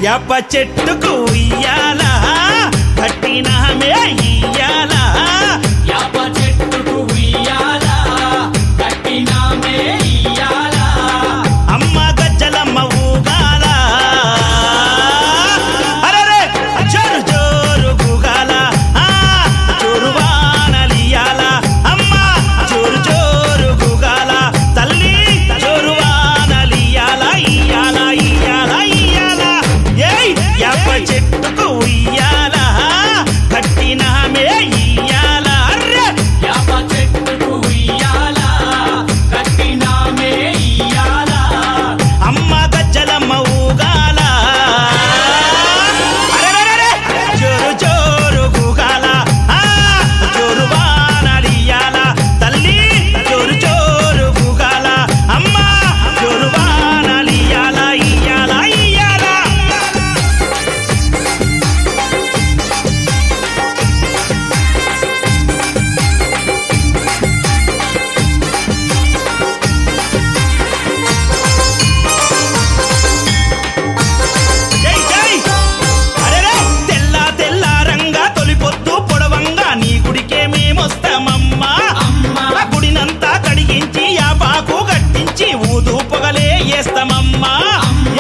యాప చెట్టుకు ఉయ్యాల కట్టినామే ఇయ్యాల యాప చెట్టుకు ఉయ్యాల కట్టినామే ఇయ్యాల అమ్మ గజ్జలమ్మ ఊగాల అరెరే జోరు జోరు గూగాల జోరు వానలియాల అమ్మ జోరు జోరు గూగాల తల్లి జోరు వానలియాల ఇయ్యాల ఇయ్యాల ఇయ్యాల ఏయ్ యాప చెట్టుకు ఉయ్యాల కట్టినామే ఇయ్యాల అర్రే యాప చెట్టుకు ఉయ్యాల కట్టినామే ఇయ్యాల అమ్మ గజ్జలమ్మ ఊగాల అరెరెరెరె జోరు జోరు గూగాల జోరు వానలియాల తల్లి జోరు జోరు గూగాల అమ్మ జోరు వానలియాల ఇయ్యాల ఇయ్యాల జై జై అరెరే తెల్ల తెల్ల రంగా తొలిపొద్దు పొడవంగా నీ గుడికే మేమొస్తామమ్మా ఆ గుడినంతా కడిగించి యాపాకు గట్టించి ఊదు పొగలే వేస్తామమ్మా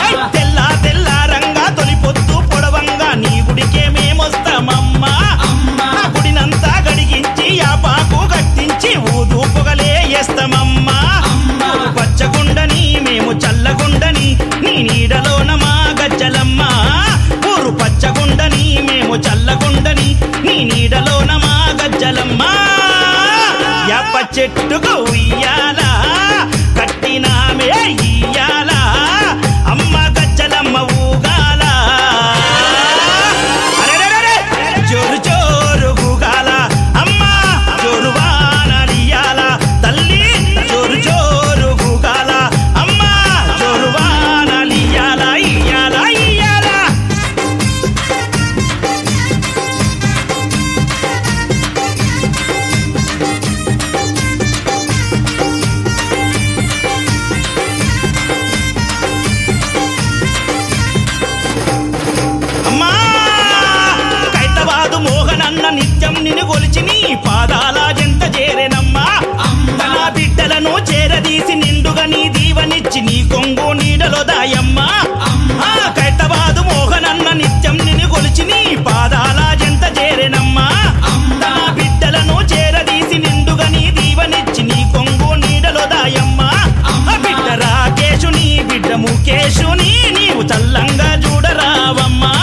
ఏయ్ తెల్ల తెల్ల రంగా తొలిపొద్దు పొడవంగా నీ గుడికే మేమొస్తామమ్మా ఆ గుడినంతా కడిగించి యాపాకు గట్టించి ఊదు పొగలే వేస్తామమ్మా పచ్చగుండని మేము చల్లగుండని నీ నీడలోన మా గజ్జలమ్మ ఊరు పచ్చగుండని మేము చల్లగుండని నీ నీడలోన మా గజ్జలమ్మ యాప చెట్టుకు ఉయ్యాల కట్టినామే ఇయ్యాల అమ్మ గజ్జలమ్మ ఊగాల అరెరెరెరె జోరు జోరు గూగాల అమ్మ జోరు వానలియాల తల్లి జోరు జోరు గూగాల అమ్మ జోరు వానలియాల ఇయ్యాల ఇయ్యాల అమ్మా కైతవాదు మోహనన్న నిత్యం నిన్ను కొలిచి నీ పాదాల జంట చేరెనమ్మా తన బిడ్డలను చేరదీసి నిండుగా నీ దీవనిచ్చి నీ కొంగు నీడలో దాయమ్మా కైతవాదు మోహనన్న నిత్యం నిన్ను కొలిచి నీ పాదాల జంట చేరెనమ్మా తన బిడ్డలను చేరదీసి నిండుగా నీ దీవనిచ్చి నీ కొంగు నీడలో దాయమ్మా బిడ్డ రాకేశుని బిడ్డ ముఖేశుని నీవు చల్లంగా చూడరావమ్మా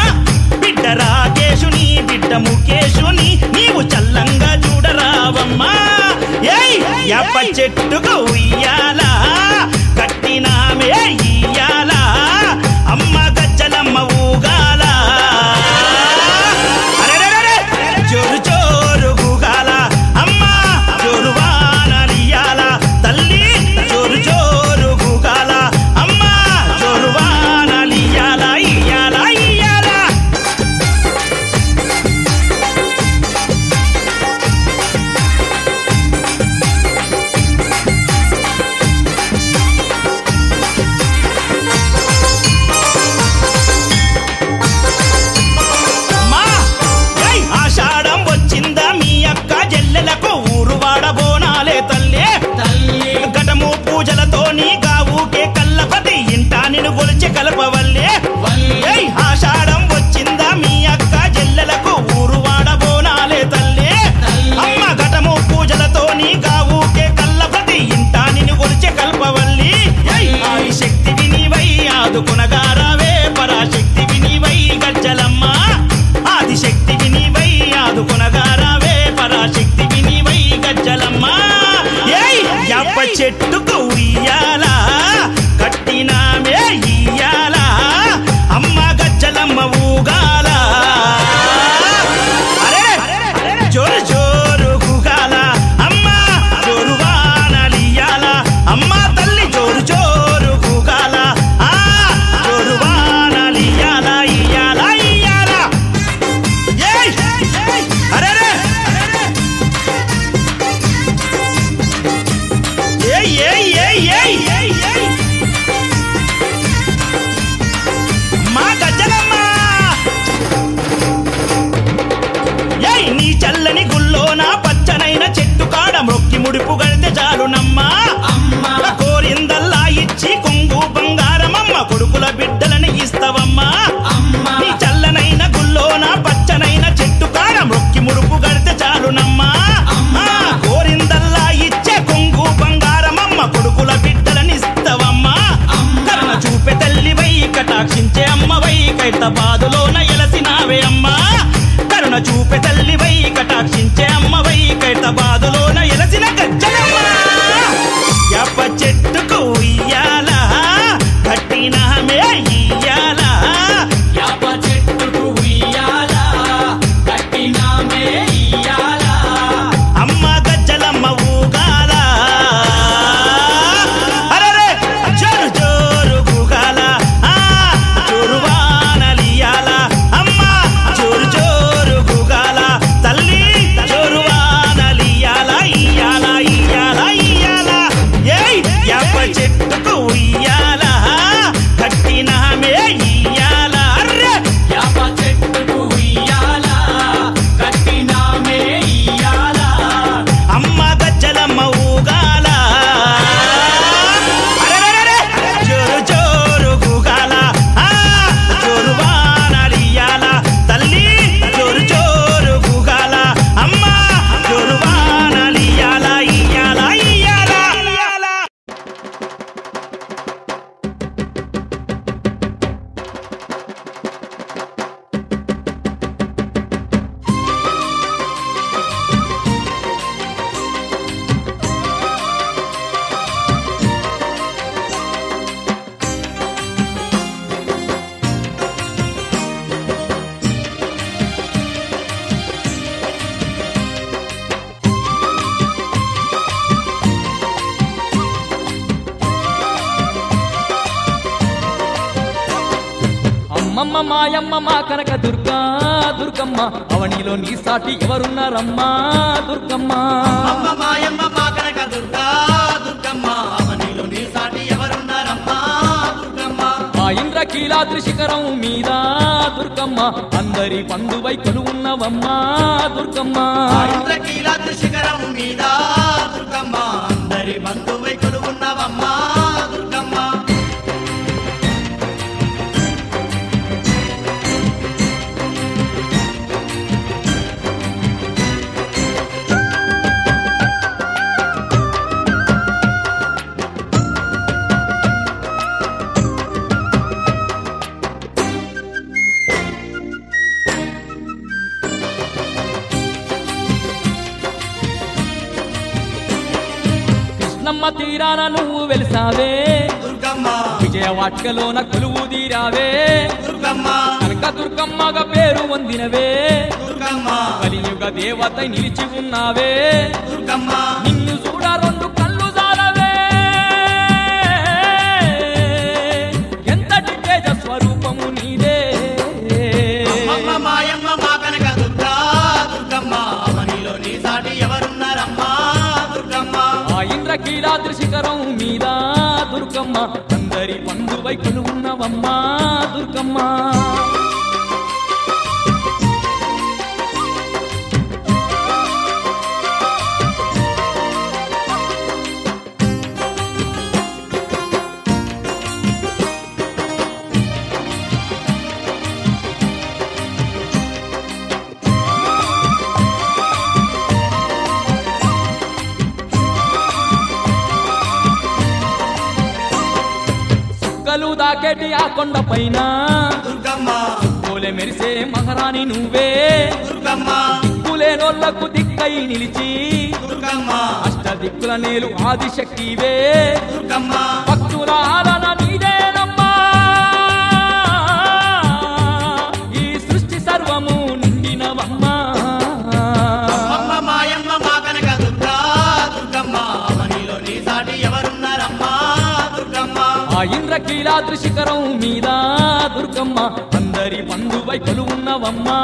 బిడ్డ రాకేశుని బిడ్డ ముఖేశుని నీవు చల్లంగా చూడరావమ్మా ఏయ్ యాప చెట్టుకు ఉయ్యాల కట్టినామే ఇయ్యాల అమ్మ గజ్జలమ్మ ఊగాల అరెరెరెరె జోరు జోరు గూగాల అమ్మ జోరు వానలియాల తల్లి జోరు జోరు గూగాల అమ్మ జోరు వానలియాల ఇయ్యాల ఇయ్యాల అమ్మా ఏయ్ ఆషాఢం వచ్చిందా మీ అక్క జల్లెలకు ఊరు వాడబోనాలే తల్లి తల్లి ఘటము పూజలతో నీ గావుకే కల్లపతి ఇంటా నిన్ను గొలిచి కలపవల్లే ఏయ్ ఆషాఢం వచ్చిందా మీ అక్క జల్లెలకు ఊరు వాడబోనాలే తల్లి అమ్మ ఘటము పూజలతో నీ గావుకే కల్లపతి ఇంటా నిన్ను గొలిచి కల్పవల్లి ఆది శక్తి వినివై ఆదుకునగారావే పరాశక్తి వినివై గజ్జలమ్మ ఆది శక్తి వినివై ఆదుకునగారావే పరాశక్తి వినివై గజ్జలమ్మ ఏయ్ యాప చెట్టుకు ఉయ్యాల కట్టినామే ఇయ్యాల అమ్మ గజ్జలమ్మ ఊగాల అరే జోరు జోరు గూగాల అమ్మ జోరు వానలియాల అమ్మ తల్లి జోరు జోరు గూగాల జోరు వానలియాల ఇయ్యాల ఇయ్యాల ఏయ్ అరెరే ఏయ్ ఏయ్ ఏయ్ ఏయ్ అమ్మమ్మ మాయమ్మ మా కనక దుర్గా దుర్గమ్మ అవనిలో నీ సాటి ఎవరున్నారమ్మా దుర్గమ్మ అమ్మ మాయమ్మ మా కనక దుర్గా దుర్గమ్మ అవనిలో నీ సాటి ఎవరున్నారమ్మా దుర్గమ్మ ఆ ఇంద్రకీలాద్రి శిఖరం మీద దుర్గమ్మ అందరి పండువై కొలువున్నవమ్మా దుర్గమ్మ ఇంద్రకీలాద్రి శిఖరం మీద దుర్గమ్మ అందరి బంధువై కొలువున్నవమ్మా దుర్గమ్మ కృష్ణమ్మ తీరాన నువ్వు వెలిసావే దుర్గమ్మ విజయవాటికలోన కొలువు తీరావే దుర్గమ్మ కనక దుర్గమ్మగా పేరు పొందినవే దుర్గమ్మ కలియుగ దేవత నిలిచి ఉన్నావే దుర్గమ్మ నిన్ను చూడ రెండు కళ్ళు జాలవే ఎంతటి తేజ స్వరూపము నీదే అమ్మ మాయమ్మ మా కనక దుర్గా దుర్గమ్మ అవనిలో నీ సాటి ఎవరున్నారమ్మా దుర్గమ్మ ఆ ఇంద్రకీలాద్రి శిఖరం మీద దుర్గమ్మ అందరి పండువై కొలువున్నవమ్మా దుర్గమ్మ చుక్కలు దాకేటి ఆ కొండ పైన దుర్గమ్మ పూలే మెరిసే మహారాణి నువ్వే దుర్గమ్మ దిక్కులేనోళ్లకు దిక్కై నిలిచి దుర్గమ్మ అష్ట దిక్కుల నేలు ఆదిశక్తివే దుర్గమ్మ భక్తుల ఆలన నీదేనమ్మా ఈ సృష్టి సర్వము నిండినవమ్మా అమ్మ మాయమ్మ మా కనక దుర్గా దుర్గమ్మ అవనిలో నీ సాటి ఎవరున్నారమ్మా దుర్గమ్మ ఆ ఇంద్రకీలాద్రి శిఖరం మీద దుర్గమ్మ అందరి బంధువై కొలువున్నవమ్మా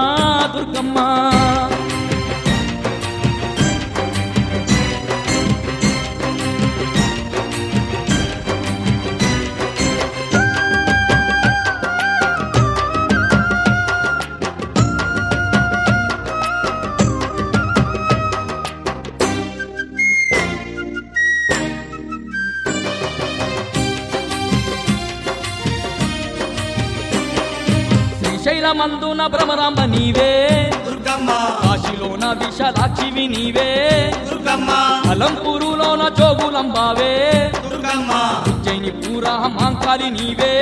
దుర్గమ్మ శ్రీశైలమందున భ్రమరాంబ నీవే దుర్గమ్మ కాశీలోన విశాలాక్షివి నీవే దుర్గమ్మ అలంపూరులోన జోగులంబావే దుర్గమ్మ ఉజ్జయిని పూరా మాంకాళి నీవే